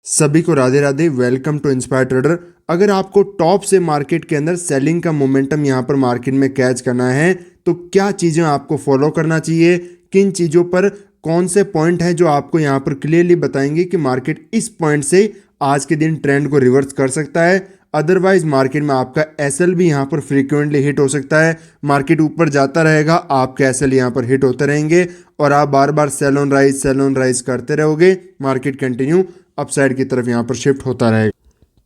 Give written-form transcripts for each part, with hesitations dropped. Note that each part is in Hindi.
सभी को Radhe Radhe. Welcome to inspire trader. अगर आपको टॉप से मार्केट के अंदर सेलिंग का मोमेंटम यहाँ पर मार्केट में कैच करना है तो क्या चीज़ें आपको फॉलो करना चाहिए, किन चीज़ों पर कौन से पॉइंट हैं जो आपको यहाँ पर क्लियरली बताएंगे कि मार्केट इस पॉइंट से आज के दिन ट्रेंड को रिवर्स कर सकता है। अदरवाइज मार्केट में आपका एसएल भी यहाँ पर फ्रीक्वेंटली हिट हो सकता है। मार्केट ऊपर जाता रहेगा, आपके एसएल यहाँ पर हिट होते रहेंगे और आप बार बार सेल ऑन राइज करते रहोगे। मार्केट कंटिन्यू अपसाइड की तरफ यहाँ पर शिफ्ट होता रहेगा।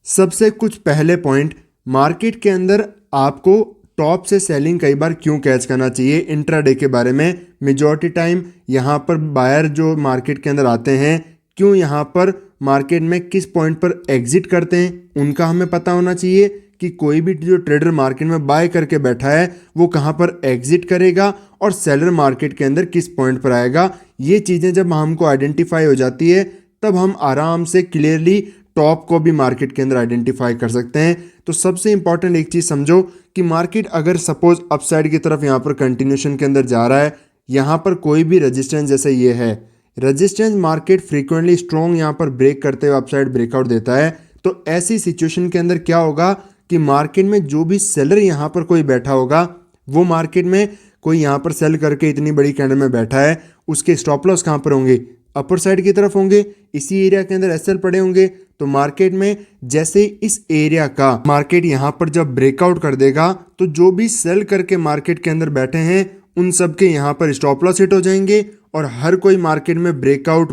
सबसे कुछ पहले पॉइंट, मार्केट के अंदर आपको टॉप से सेलिंग कई बार क्यों कैच करना चाहिए इंट्राडे के बारे में। मेजॉरिटी टाइम यहाँ पर बायर जो मार्केट के अंदर आते हैं, क्यों यहाँ पर मार्केट में किस पॉइंट पर एग्जिट करते हैं उनका हमें पता होना चाहिए कि कोई भी जो ट्रेडर मार्केट में बाय करके बैठा है वो कहाँ पर एग्जिट करेगा और सेलर मार्केट के अंदर किस पॉइंट पर आएगा। ये चीज़ें जब हमको आइडेंटिफाई हो जाती है तब हम आराम से क्लियरली टॉप को भी मार्केट के अंदर आइडेंटिफाई कर सकते हैं। तो सबसे इंपॉर्टेंट एक चीज़ समझो कि मार्केट अगर सपोज अपसाइड की तरफ यहाँ पर कंटिन्यूशन के अंदर जा रहा है, यहाँ पर कोई भी रेजिस्टेंस जैसे ये है, रेजिस्टेंस मार्केट फ्रीक्वेंटली स्ट्रॉन्ग यहाँ पर ब्रेक करते हुए अपसाइड ब्रेकआउट देता है, तो ऐसी सिचुएशन के अंदर क्या होगा कि मार्केट में जो भी सेलर यहाँ पर कोई बैठा होगा, वो मार्केट में कोई यहाँ पर सेल करके इतनी बड़ी कैंडल में बैठा है, उसके स्टॉप लॉस कहाँ पर होंगे, अपर साइड की तरफ होंगे। इसी एरिया के अंदर एसएल पड़े होंगे। तो मार्केट में जैसे इस एरिया का मार्केट यहाँ पर जब ब्रेकआउट कर देगा तो जो भी सेल करके मार्केट के अंदर बैठे हैं उन सब के यहाँ पर स्टॉप लॉस हिट हो जाएंगे और हर कोई मार्केट में ब्रेकआउट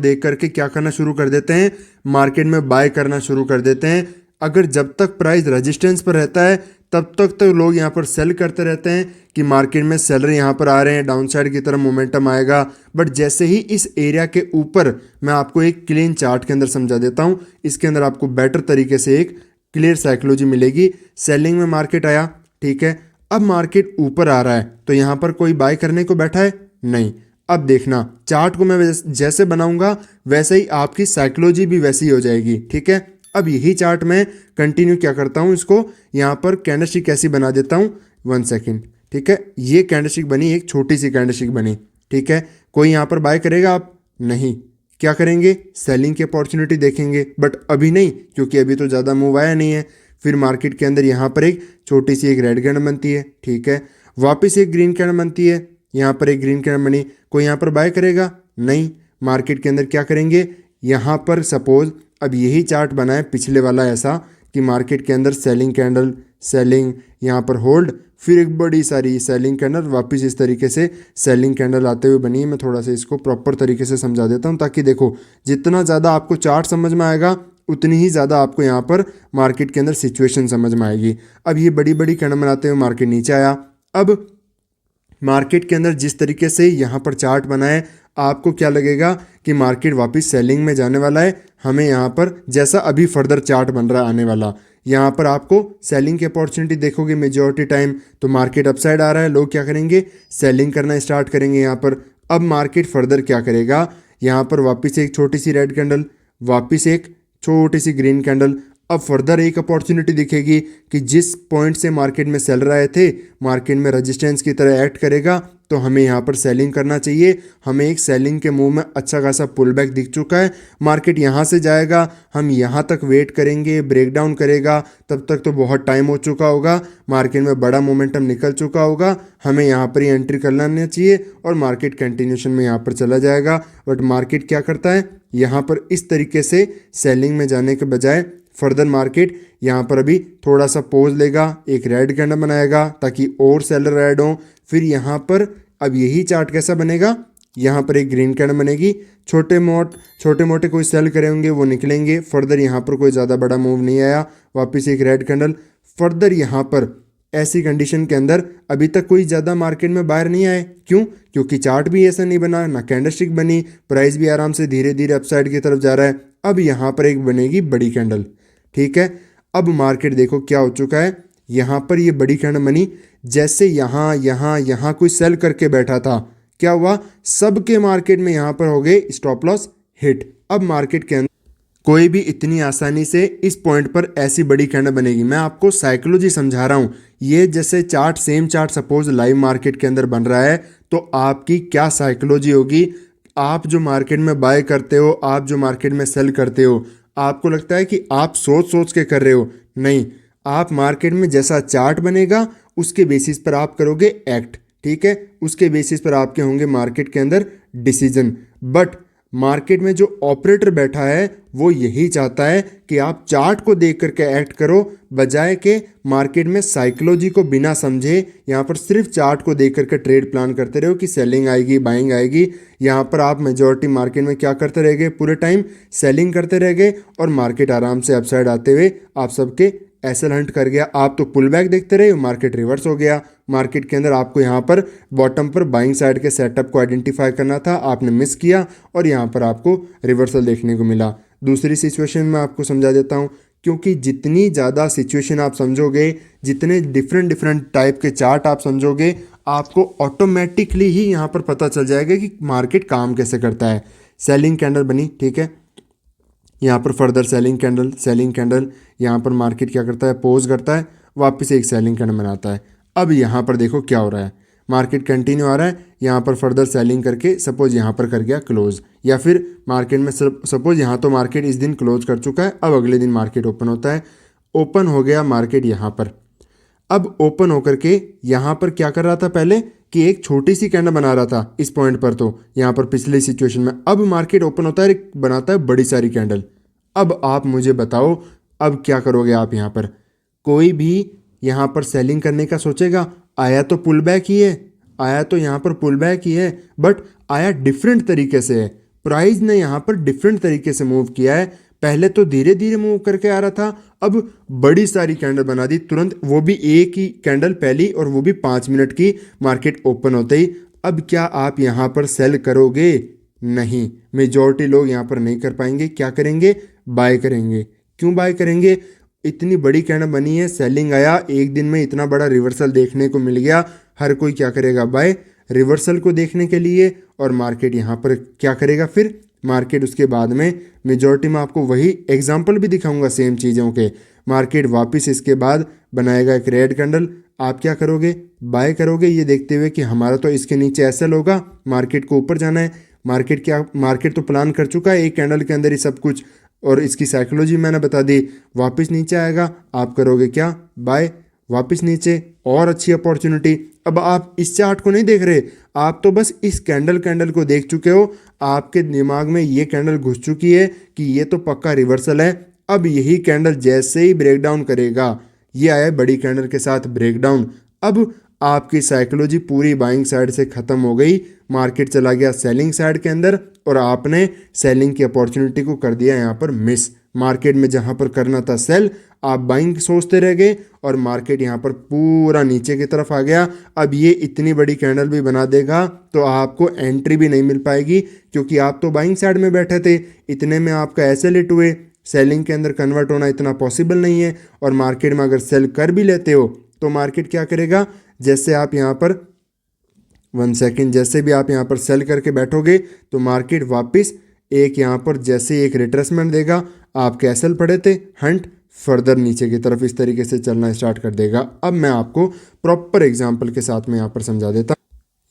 देख करके क्या करना शुरू कर देते हैं, मार्केट में बाय करना शुरू कर देते हैं। अगर जब तक प्राइस रेजिस्टेंस पर रहता है तब तक तो लोग यहाँ पर सेल करते रहते हैं कि मार्केट में सेलर यहाँ पर आ रहे हैं, डाउन साइड की तरफ मोमेंटम आएगा। बट जैसे ही इस एरिया के ऊपर, मैं आपको एक क्लीन चार्ट के अंदर समझा देता हूँ, इसके अंदर आपको बेटर तरीके से एक क्लियर साइकोलॉजी मिलेगी। सेलिंग में मार्केट आया, ठीक है, अब मार्केट ऊपर आ रहा है तो यहाँ पर कोई बाय करने को बैठा है नहीं। अब देखना चार्ट को मैं जैसे बनाऊंगा वैसे ही आपकी साइकोलॉजी भी वैसी हो जाएगी, ठीक है। अब यही चार्ट में कंटिन्यू क्या करता हूँ, इसको यहाँ पर कैंडलस्टिक कैसी बना देता हूँ, 1 सेकेंड, ठीक है। ये कैंडलस्टिक बनी, एक छोटी सी कैंडलस्टिक बनी, ठीक है। कोई यहाँ पर बाय करेगा आप नहीं, क्या करेंगे, सेलिंग की अपॉर्चुनिटी देखेंगे, बट अभी नहीं क्योंकि अभी तो ज़्यादा मूव आया नहीं है। फिर मार्केट के अंदर यहाँ पर एक छोटी सी एक रेड कैंडल बनती है, ठीक है, वापस एक ग्रीन कैंडल बनती है, यहाँ पर एक ग्रीन कैंडल बनी, कोई यहाँ पर बाय करेगा नहीं। मार्केट के अंदर क्या करेंगे, यहाँ पर सपोज अब यही चार्ट बना है पिछले वाला ऐसा कि मार्केट के अंदर सेलिंग कैंडल, सेलिंग, यहाँ पर होल्ड, फिर एक बड़ी सारी सेलिंग कैंडल, वापस इस तरीके से सेलिंग कैंडल आते हुए बनी है। मैं थोड़ा सा इसको प्रॉपर तरीके से समझा देता हूँ ताकि देखो जितना ज़्यादा आपको चार्ट समझ में आएगा उतनी ही ज़्यादा आपको यहाँ पर मार्केट के अंदर सिचुएशन समझ में आएगी। अब ये बड़ी बड़ी कैंडल बनाते हुए मार्केट नीचे आया। अब मार्केट के अंदर जिस तरीके से यहाँ पर चार्ट बना है, आपको क्या लगेगा कि मार्केट वापस सेलिंग में जाने वाला है। हमें यहाँ पर जैसा अभी फर्दर चार्ट बन रहा है आने वाला, यहाँ पर आपको सेलिंग की अपॉर्चुनिटी देखोगे मेजॉरिटी टाइम। तो मार्केट अपसाइड आ रहा है, लोग क्या करेंगे, सेलिंग करना स्टार्ट करेंगे यहाँ पर। अब मार्केट फर्दर क्या करेगा, यहाँ पर वापस एक छोटी सी रेड कैंडल, वापस एक छोटी सी ग्रीन कैंडल। अब फर्दर एक अपॉर्चुनिटी दिखेगी कि जिस पॉइंट से मार्केट में सेल रहे थे, मार्केट में रेजिस्टेंस की तरह एक्ट करेगा, तो हमें यहाँ पर सेलिंग करना चाहिए। हमें एक सेलिंग के मूव में अच्छा खासा पुल बैक दिख चुका है, मार्केट यहाँ से जाएगा, हम यहाँ तक वेट करेंगे, ब्रेक डाउन करेगा, तब तक तो बहुत टाइम हो चुका होगा, मार्केट में बड़ा मोमेंटम निकल चुका होगा, हमें यहाँ पर ही एंट्री कर लेना चाहिए और मार्केट कंटिन्यूशन में यहाँ पर चला जाएगा। बट मार्केट क्या करता है, यहाँ पर इस तरीके से सेलिंग में जाने के बजाय फर्दर मार्केट यहाँ पर अभी थोड़ा सा पोज लेगा, एक रेड कैंडल बनाएगा ताकि और सेलर ऐड हो। फिर यहाँ पर अब यही चार्ट कैसा बनेगा, यहाँ पर एक ग्रीन कैंडल बनेगी, छोटे मोटे कोई सेल करे होंगे वो निकलेंगे। फर्दर यहाँ पर कोई ज़्यादा बड़ा मूव नहीं आया, वापस एक रेड कैंडल। फर्दर यहाँ पर ऐसी कंडीशन के अंदर अभी तक कोई ज़्यादा मार्केट में बाहर नहीं आए, क्यों, क्योंकि चार्ट भी ऐसा नहीं बना, ना कैंडलस्टिक बनी, प्राइस भी आराम से धीरे धीरे अपसाइड की तरफ जा रहा है। अब यहाँ पर एक बनेगी बड़ी कैंडल, ठीक है। अब मार्केट देखो क्या हो चुका है, यहाँ पर ये बड़ी कैंडल बनी, जैसे यहाँ कोई सेल करके बैठा था, क्या हुआ, सबके मार्केट में यहाँ पर हो गए स्टॉप लॉस हिट। अब मार्केट के अंदर कोई भी इतनी आसानी से इस पॉइंट पर ऐसी बड़ी कैंडल बनेगी, मैं आपको साइकोलॉजी समझा रहा हूँ। ये जैसे chart, same chart suppose live market के अंदर बन रहा है तो आपकी क्या साइकोलॉजी होगी, आप जो मार्केट में बाय करते हो, आप जो मार्केट में सेल करते हो, आपको लगता है कि आप सोच सोच के कर रहे हो, नहीं, आप मार्केट में जैसा चार्ट बनेगा उसके बेसिस पर आप करोगे एक्ट, ठीक है, उसके बेसिस पर आपके होंगे मार्केट के अंदर डिसीजन। बट मार्केट में जो ऑपरेटर बैठा है वो यही चाहता है कि आप चार्ट को देख करके एक्ट करो, बजाय के मार्केट में साइकोलॉजी को बिना समझे यहाँ पर सिर्फ चार्ट को देख करके ट्रेड प्लान करते रहो कि सेलिंग आएगी बाइंग आएगी। यहाँ पर आप मेजॉरिटी मार्केट में क्या करते रह गए, पूरे टाइम सेलिंग करते रह गए और मार्केट आराम से अपसाइड आते हुए आप सबके एसएल हंट कर गया। आप तो पुल बैक देखते रहे, मार्केट रिवर्स हो गया। मार्केट के अंदर आपको यहाँ पर बॉटम पर बाइंग साइड के सेटअप को आइडेंटिफाई करना था, आपने मिस किया और यहाँ पर आपको रिवर्सल देखने को मिला। दूसरी सिचुएशन में आपको समझा देता हूँ, क्योंकि जितनी ज़्यादा सिचुएशन आप समझोगे, जितने डिफरेंट डिफरेंट टाइप के चार्ट आप समझोगे, आपको ऑटोमेटिकली ही यहाँ पर पता चल जाएगा कि मार्केट काम कैसे करता है। सेलिंग कैंडल बनी, ठीक है, यहाँ पर फर्दर सेलिंग कैंडल यहाँ पर मार्केट क्या करता है, पोज करता है, वापस एक सेलिंग कैंडल बनाता है। अब यहाँ पर देखो क्या हो रहा है, मार्केट कंटिन्यू आ रहा है, यहाँ पर फर्दर सेलिंग करके सपोज यहाँ पर कर गया क्लोज, या फिर मार्केट में सपोज यहाँ तो मार्केट इस दिन क्लोज कर चुका है, अब अगले दिन मार्केट ओपन होता है, ओपन हो गया मार्केट यहाँ पर। अब ओपन होकर के यहाँ पर क्या कर रहा था पहले कि एक छोटी सी कैंडल बना रहा था इस पॉइंट पर, तो यहाँ पर पिछले सिचुएशन में। अब मार्केट ओपन होता है, बनाता है बड़ी सारी कैंडल। अब आप मुझे बताओ अब क्या करोगे आप यहाँ पर? कोई भी यहाँ पर सेलिंग करने का सोचेगा? आया तो पुल बैक ही है, आया तो यहाँ पर पुल बैक ही है, बट आया डिफरेंट तरीके से है। प्राइस ने यहाँ पर डिफरेंट तरीके से मूव किया है। पहले तो धीरे धीरे मूव करके आ रहा था, अब बड़ी सारी कैंडल बना दी तुरंत, वो भी एक ही कैंडल पहली, और वो भी 5 मिनट की मार्केट ओपन होते ही। अब क्या आप यहाँ पर सेल करोगे? नहीं, मेजॉरिटी लोग यहाँ पर नहीं कर पाएंगे। क्या करेंगे? बाय करेंगे। क्यों बाय करेंगे? इतनी बड़ी कैंडल बनी है, सेलिंग आया, एक दिन में इतना बड़ा रिवर्सल देखने को मिल गया, हर कोई क्या करेगा? बाय, रिवर्सल को देखने के लिए। और मार्केट यहाँ पर क्या करेगा फिर? मार्केट उसके बाद में मेजॉरिटी में आपको वही एग्जांपल भी दिखाऊंगा सेम चीज़ों के। मार्केट वापस इसके बाद बनाएगा एक रेड कैंडल, आप क्या करोगे? बाय करोगे, ये देखते हुए कि हमारा तो इसके नीचे एसएल होगा, मार्केट को ऊपर जाना है। मार्केट तो प्लान कर चुका है एक कैंडल के अंदर ही सब कुछ, और इसकी साइकोलॉजी मैंने बता दी। वापस नीचे आएगा, आप करोगे क्या? बाय, वापस नीचे, और अच्छी अपॉर्चुनिटी। अब आप इस चार्ट को नहीं देख रहे, आप तो बस इस कैंडल को देख चुके हो। आपके दिमाग में ये कैंडल घुस चुकी है कि ये तो पक्का रिवर्सल है। अब यही कैंडल जैसे ही ब्रेक डाउन करेगा, ये आया बड़ी कैंडल के साथ ब्रेक डाउन, अब आपकी साइकोलॉजी पूरी बाइंग साइड से ख़त्म हो गई, मार्केट चला गया सेलिंग साइड के अंदर, और आपने सेलिंग की अपॉर्चुनिटी को कर दिया यहाँ पर मिस। मार्केट में जहाँ पर करना था सेल, आप बाइंग सोचते रह गए, और मार्केट यहाँ पर पूरा नीचे की तरफ आ गया। अब ये इतनी बड़ी कैंडल भी बना देगा तो आपको एंट्री भी नहीं मिल पाएगी, क्योंकि आप तो बाइंग साइड में बैठे थे। इतने में आपका ऐसे लिट हुए, सेलिंग के अंदर कन्वर्ट होना इतना पॉसिबल नहीं है। और मार्केट में अगर सेल कर भी लेते हो तो मार्केट क्या करेगा? जैसे आप यहाँ पर 1 सेकेंड, जैसे भी आप यहाँ पर सेल करके बैठोगे तो मार्केट वापस एक यहाँ पर जैसे एक रिट्रेसमेंट देगा, आप कैसल पड़े थे हंट, फर्दर नीचे की तरफ इस तरीके से चलना स्टार्ट कर देगा। अब मैं आपको प्रॉपर एग्जांपल के साथ में यहाँ पर समझा देता।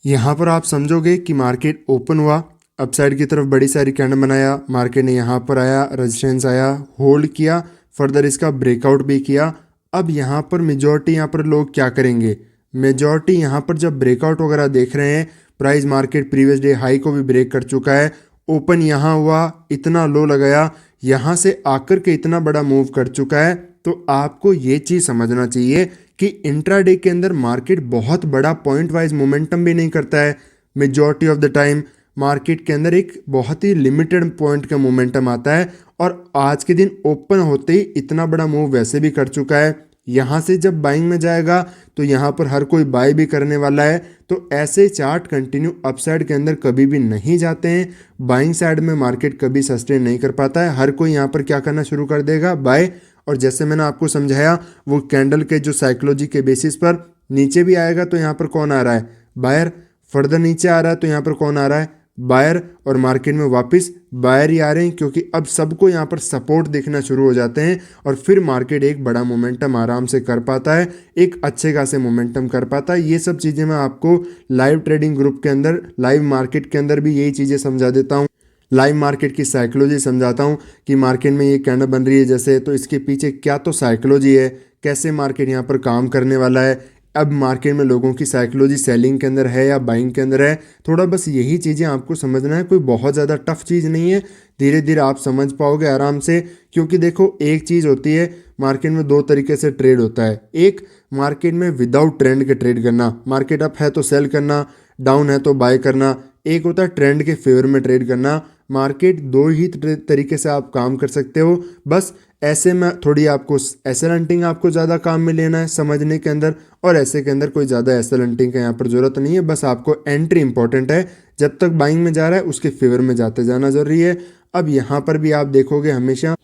यहाँ पर आप समझोगे कि मार्केट ओपन हुआ, अपसाइड की तरफ बड़ी सारी कैंडल बनाया, मार्केट ने यहाँ पर आया, रेजिस्टेंस आया, होल्ड किया, फर्दर इसका ब्रेकआउट भी किया। अब यहाँ पर मेजॉरिटी यहाँ पर लोग क्या करेंगे? मेजॉरिटी यहाँ पर जब ब्रेकआउट वगैरह देख रहे हैं, price market previous day high को भी ब्रेक कर चुका है, ओपन यहाँ हुआ, इतना लो लगाया, यहाँ से आकर के इतना बड़ा मूव कर चुका है, तो आपको ये चीज़ समझना चाहिए कि इंट्राडे के अंदर मार्केट बहुत बड़ा पॉइंट वाइज मोमेंटम भी नहीं करता है। Majority of the time market के अंदर एक बहुत ही लिमिटेड पॉइंट का मोमेंटम आता है, और आज के दिन ओपन होते ही इतना बड़ा मूव वैसे भी कर चुका है। यहाँ से जब बाइंग में जाएगा तो यहाँ पर हर कोई बाय भी करने वाला है, तो ऐसे चार्ट कंटिन्यू अपसाइड के अंदर कभी भी नहीं जाते हैं। बाइंग साइड में मार्केट कभी सस्टेन नहीं कर पाता है, हर कोई यहाँ पर क्या करना शुरू कर देगा? बाय। और जैसे मैंने आपको समझाया, वो कैंडल के जो साइकोलॉजी के बेसिस पर नीचे भी आएगा तो यहाँ पर कौन आ रहा है? बायर। फर्दर नीचे आ रहा है तो यहाँ पर कौन आ रहा है? बायर। और मार्केट में वापस बायर ही आ रहे हैं, क्योंकि अब सबको यहाँ पर सपोर्ट देखना शुरू हो जाते हैं, और फिर मार्केट एक बड़ा मोमेंटम आराम से कर पाता है, एक अच्छे खासे मोमेंटम कर पाता है। ये सब चीज़ें मैं आपको लाइव ट्रेडिंग ग्रुप के अंदर, लाइव मार्केट के अंदर भी यही चीज़ें समझा देता हूँ। लाइव मार्केट की साइकोलॉजी समझाता हूँ कि मार्केट में ये कैंडल बन रही है जैसे, तो इसके पीछे क्या तो साइकोलॉजी है, कैसे मार्केट यहाँ पर काम करने वाला है। अब मार्केट में लोगों की साइकोलॉजी सेलिंग के अंदर है या बाइंग के अंदर है, थोड़ा बस यही चीज़ें आपको समझना है। कोई बहुत ज़्यादा टफ चीज़ नहीं है, धीरे धीरे आप समझ पाओगे आराम से। क्योंकि देखो, एक चीज़ होती है मार्केट में, दो तरीके से ट्रेड होता है। एक, मार्केट में विदाउट ट्रेंड के ट्रेड करना, मार्केट अप है तो सेल करना, डाउन है तो बाय करना। एक होता है ट्रेंड के फेवर में ट्रेड करना। मार्केट दो ही तरीके से आप काम कर सकते हो। बस ऐसे में थोड़ी आपको एसएल हंटिंग आपको ज़्यादा काम में लेना है समझने के अंदर, और ऐसे के अंदर कोई ज़्यादा एसएल हंटिंग का यहाँ पर ज़रूरत नहीं है। बस आपको एंट्री इंपॉर्टेंट है, जब तक बाइंग में जा रहा है उसके फेवर में जाते जाना ज़रूरी है। अब यहाँ पर भी आप देखोगे हमेशा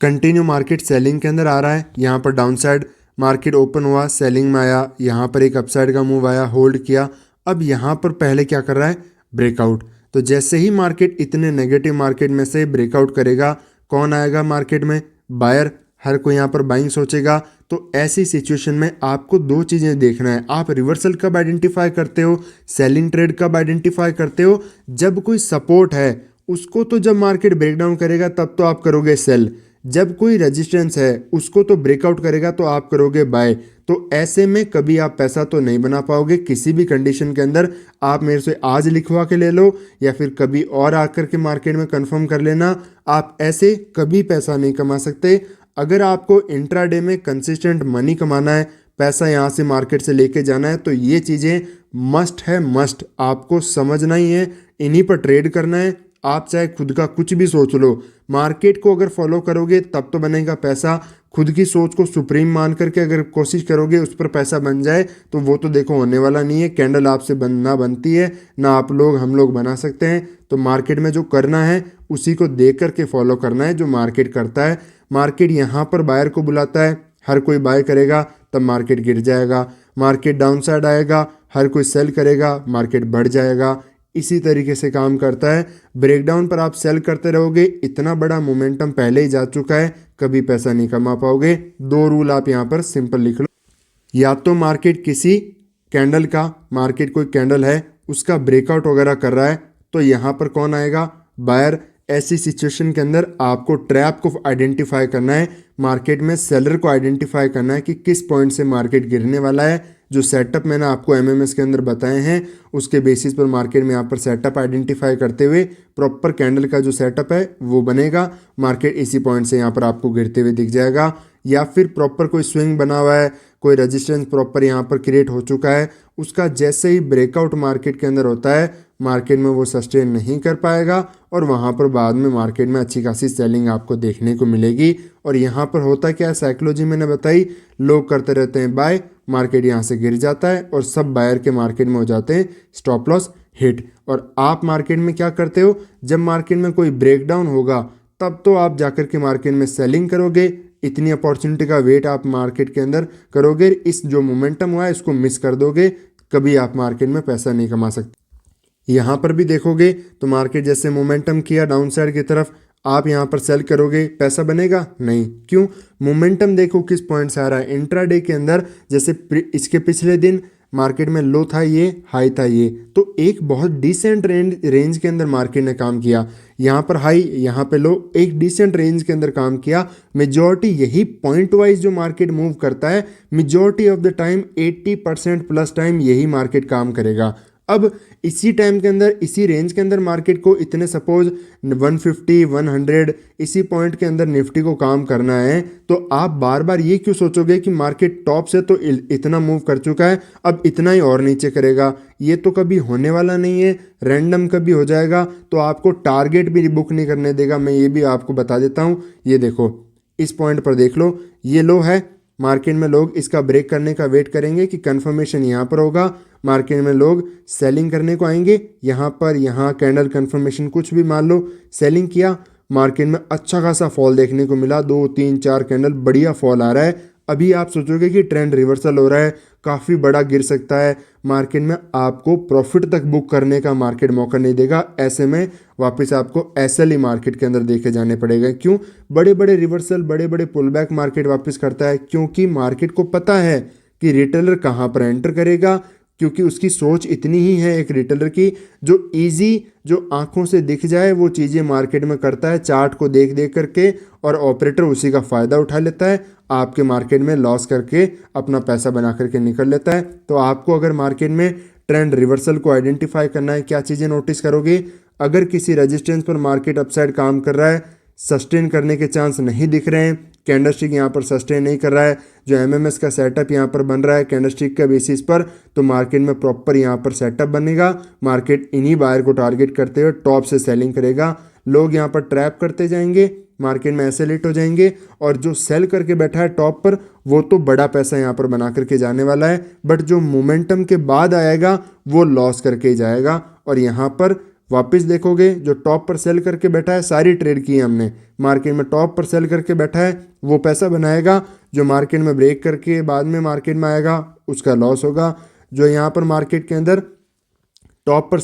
कंटिन्यू मार्केट सेलिंग के अंदर आ रहा है। यहाँ पर डाउन साइड मार्केट ओपन हुआ, सेलिंग में आया, यहाँ पर एक अपसाइड का मूव आया, होल्ड किया। अब यहाँ पर पहले क्या कर रहा है, ब्रेकआउट। तो जैसे ही मार्केट इतने नेगेटिव मार्केट में से ब्रेकआउट करेगा, कौन आएगा मार्केट में, बायर। हर कोई यहाँ पर बाइंग सोचेगा। तो ऐसी सिचुएशन में आपको दो चीज़ें देखना है। आप रिवर्सल कब आइडेंटिफाई करते हो, सेलिंग ट्रेड कब आइडेंटिफाई करते हो, जब कोई सपोर्ट है उसको तो जब मार्केट ब्रेकडाउन करेगा तब तो आप करोगे सेल, जब कोई रेजिस्टेंस है उसको तो ब्रेकआउट करेगा तो आप करोगे बाय। तो ऐसे में कभी आप पैसा तो नहीं बना पाओगे किसी भी कंडीशन के अंदर। आप मेरे से आज लिखवा के ले लो या फिर कभी और आकर के मार्केट में कंफर्म कर लेना, आप ऐसे कभी पैसा नहीं कमा सकते। अगर आपको इंट्राडे में कंसिस्टेंट मनी कमाना है, पैसा यहाँ से मार्केट से लेके जाना है, तो ये चीज़ें मस्ट है, मस्ट आपको समझना ही है, इन्हीं पर ट्रेड करना है। आप चाहे खुद का कुछ भी सोच लो, मार्केट को अगर फॉलो करोगे तब तो बनेगा पैसा। खुद की सोच को सुप्रीम मान करके अगर कोशिश करोगे उस पर पैसा बन जाए तो वो तो देखो होने वाला नहीं है। कैंडल आपसे ना बनती है, ना आप लोग हम लोग बना सकते हैं। तो मार्केट में जो करना है उसी को देख करके फॉलो करना है जो मार्केट करता है। मार्केट यहाँ पर बायर को बुलाता है, हर कोई बाय करेगा तब मार्केट गिर जाएगा। मार्केट डाउन साइड आएगा, हर कोई सेल करेगा, मार्केट बढ़ जाएगा। इसी तरीके से काम करता है। ब्रेकडाउन पर आप सेल करते रहोगे, इतना बड़ा मोमेंटम पहले ही जा चुका है, कभी पैसा नहीं कमा पाओगे। दो रूल आप यहाँ पर सिंपल लिख लो, या तो मार्केट किसी कैंडल का, मार्केट कोई कैंडल है उसका ब्रेकआउट वगैरह कर रहा है तो यहाँ पर कौन आएगा, बायर। ऐसी सिचुएशन के अंदर आपको ट्रैप को आइडेंटिफाई करना है, मार्केट में सेलर को आइडेंटिफाई करना है कि किस पॉइंट से मार्केट गिरने वाला है। जो सेटअप मैंने आपको एमएमएस के अंदर बताए हैं उसके बेसिस पर मार्केट में यहाँ पर सेटअप आइडेंटिफाई करते हुए प्रॉपर कैंडल का जो सेटअप है वो बनेगा। मार्केट इसी पॉइंट से यहाँ पर आपको गिरते हुए दिख जाएगा। या फिर प्रॉपर कोई स्विंग बना हुआ है, कोई रेजिस्टेंस प्रॉपर यहाँ पर क्रिएट हो चुका है, उसका जैसे ही ब्रेकआउट मार्केट के अंदर होता है मार्केट में वो सस्टेन नहीं कर पाएगा और वहाँ पर बाद में मार्केट में अच्छी खासी सेलिंग आपको देखने को मिलेगी। और यहाँ पर होता क्या है, साइकोलॉजी मैंने बताई, लोग करते रहते हैं बाय, मार्केट यहाँ से गिर जाता है और सब बायर के मार्केट में हो जाते हैं स्टॉप लॉस हिट। और आप मार्केट में क्या करते हो, जब मार्केट में कोई ब्रेकडाउन होगा तब तो आप जाकर के मार्केट में सेलिंग करोगे। इतनी अपॉर्चुनिटी का वेट आप मार्केट के अंदर करोगे, इस जो मोमेंटम हुआ है इसको मिस कर दोगे, कभी आप मार्केट में पैसा नहीं कमा सकते। यहाँ पर भी देखोगे तो मार्केट जैसे मोमेंटम किया डाउन साइड की तरफ, आप यहाँ पर सेल करोगे, पैसा बनेगा नहीं। क्यों, मोमेंटम देखो किस पॉइंट से आ रहा है। इंट्राडे के अंदर जैसे इसके पिछले दिन मार्केट में लो था ये, हाई था ये, तो एक बहुत डिसेंट रेंज के अंदर मार्केट ने काम किया। यहाँ पर हाई, यहाँ पे लो, एक डिसेंट रेंज के अंदर काम किया। मेजॉरिटी यही पॉइंट वाइज जो मार्केट मूव करता है, majority of the time 80% plus time यही मार्केट काम करेगा। अब इसी टाइम के अंदर, इसी रेंज के अंदर मार्केट को इतने सपोज 150 100 इसी पॉइंट के अंदर निफ्टी को काम करना है, तो आप बार बार ये क्यों सोचोगे कि मार्केट टॉप से तो इतना मूव कर चुका है अब इतना ही और नीचे करेगा। ये तो कभी होने वाला नहीं है, रैंडम कभी हो जाएगा। तो आपको टारगेट भी बुक नहीं करने देगा, मैं ये भी आपको बता देता हूँ। ये देखो इस पॉइंट पर देख लो, ये लो है मार्केट में, लोग इसका ब्रेक करने का वेट करेंगे कि कंफर्मेशन यहाँ पर होगा, मार्केट में लोग सेलिंग करने को आएंगे। यहाँ पर, यहाँ कैंडल कंफर्मेशन कुछ भी मान लो, सेलिंग किया, मार्केट में अच्छा खासा फॉल देखने को मिला, 2 3 4 कैंडल बढ़िया फॉल आ रहा है। अभी आप सोचोगे कि ट्रेंड रिवर्सल हो रहा है, काफ़ी बड़ा गिर सकता है, मार्केट में आपको प्रॉफिट तक बुक करने का मार्केट मौका नहीं देगा। ऐसे में वापस आपको एसएल ही मार्केट के अंदर देखे जाने पड़ेगा। क्यों, बड़े बड़े रिवर्सल, बड़े बड़े पुल बैक मार्केट वापस करता है, क्योंकि मार्केट को पता है कि रिटेलर कहाँ पर एंटर करेगा, क्योंकि उसकी सोच इतनी ही है एक रिटेलर की, जो इजी, जो आंखों से दिख जाए वो चीज़ें मार्केट में करता है चार्ट को देख देख करके, और ऑपरेटर उसी का फ़ायदा उठा लेता है, आपके मार्केट में लॉस करके अपना पैसा बना करके निकल लेता है। तो आपको अगर मार्केट में ट्रेंड रिवर्सल को आइडेंटिफाई करना है, क्या चीज़ें नोटिस करोगे? अगर किसी रेजिस्टेंस पर मार्केट अपसाइड काम कर रहा है, सस्टेन करने के चांस नहीं दिख रहे हैं, कैंडलस्टिक यहाँ पर सस्टेन नहीं कर रहा है, जो एमएमएस का सेटअप यहाँ पर बन रहा है कैंडलस्टिक का बेसिस पर, तो मार्केट में प्रॉपर यहाँ पर सेटअप बनेगा। मार्केट इन्हीं बायर को टारगेट करते हुए टॉप से सेलिंग करेगा। लोग यहाँ पर ट्रैप करते जाएंगे, मार्केट में ऐसे लेट हो जाएंगे, और जो सेल करके बैठा है टॉप पर वो तो बड़ा पैसा यहाँ पर बना करके जाने वाला है, बट जो मोमेंटम के बाद आएगा वो लॉस करके ही जाएगा। और यहाँ पर वापस देखोगे, जो टॉप पर सेल करके बैठा है, सारी ट्रेड की है हमने, मार्केट में टॉप पर सेल करके बैठा है वो पैसा बनाएगा, जो मार्केट में ब्रेक करके बाद में मार्केट में आएगा उसका लॉस होगा। जो यहाँ पर मार्केट के अंदर टॉप पर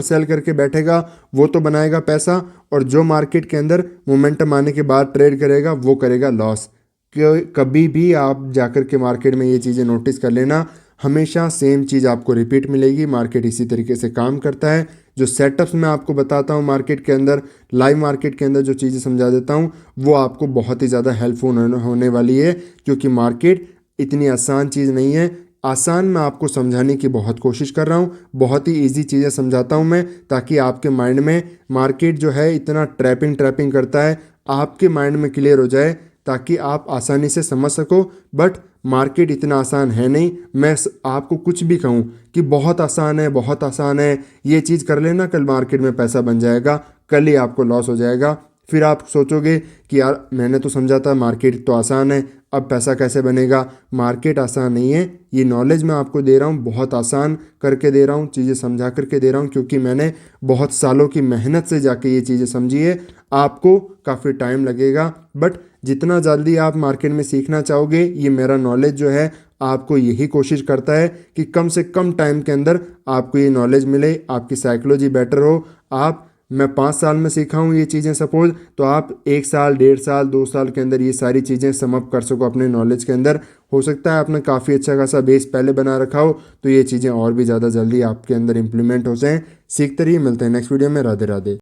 सेल करके बैठेगा वो तो बनाएगा पैसा, और जो मार्केट के अंदर मोमेंटम आने के बाद ट्रेड करेगा वो करेगा लॉस। कभी भी आप जाकर के मार्केट में ये चीज़ें नोटिस कर लेना, हमेशा सेम चीज़ आपको रिपीट मिलेगी। मार्केट इसी तरीके से काम करता है। जो सेटअप्स मैं आपको बताता हूँ मार्केट के अंदर, लाइव मार्केट के अंदर जो चीज़ें समझा देता हूँ वो आपको बहुत ही ज़्यादा हेल्पफुल होने वाली है, क्योंकि मार्केट इतनी आसान चीज़ नहीं है। आसान मैं आपको समझाने की बहुत कोशिश कर रहा हूँ, बहुत ही इजी चीज़ें समझाता हूँ मैं, ताकि आपके माइंड में मार्केट जो है इतना ट्रैपिंग करता है आपके माइंड में क्लियर हो जाए, ताकि आप आसानी से समझ सको। बट मार्केट इतना आसान है नहीं। मैं आपको कुछ भी कहूँ कि बहुत आसान है, बहुत आसान है, ये चीज़ कर लेना, कल मार्केट में पैसा बन जाएगा, कल ही आपको लॉस हो जाएगा। फिर आप सोचोगे कि यार मैंने तो समझा था मार्केट तो आसान है, अब पैसा कैसे बनेगा? मार्केट आसान नहीं है। ये नॉलेज मैं आपको दे रहा हूँ, बहुत आसान करके दे रहा हूँ, चीज़ें समझा करके दे रहा हूँ, क्योंकि मैंने बहुत सालों की मेहनत से जाके ये चीज़ें समझी है। आपको काफ़ी टाइम लगेगा, बट जितना जल्दी आप मार्केट में सीखना चाहोगे, ये मेरा नॉलेज जो है आपको यही कोशिश करता है कि कम से कम टाइम के अंदर आपको ये नॉलेज मिले, आपकी साइकोलॉजी बेटर हो। मैं 5 साल में सीखा हूँ ये चीज़ें, सपोज, तो आप 1 साल, 1.5 साल, 2 साल के अंदर ये सारी चीज़ें समअप कर सको अपने नॉलेज के अंदर। हो सकता है आपने काफ़ी अच्छा खासा बेस पहले बना रखा हो, तो ये चीज़ें और भी ज़्यादा जल्दी आपके अंदर इंप्लीमेंट हो जाएं। सीखते रहिए, मिलते हैं नेक्स्ट वीडियो में। राधे राधे।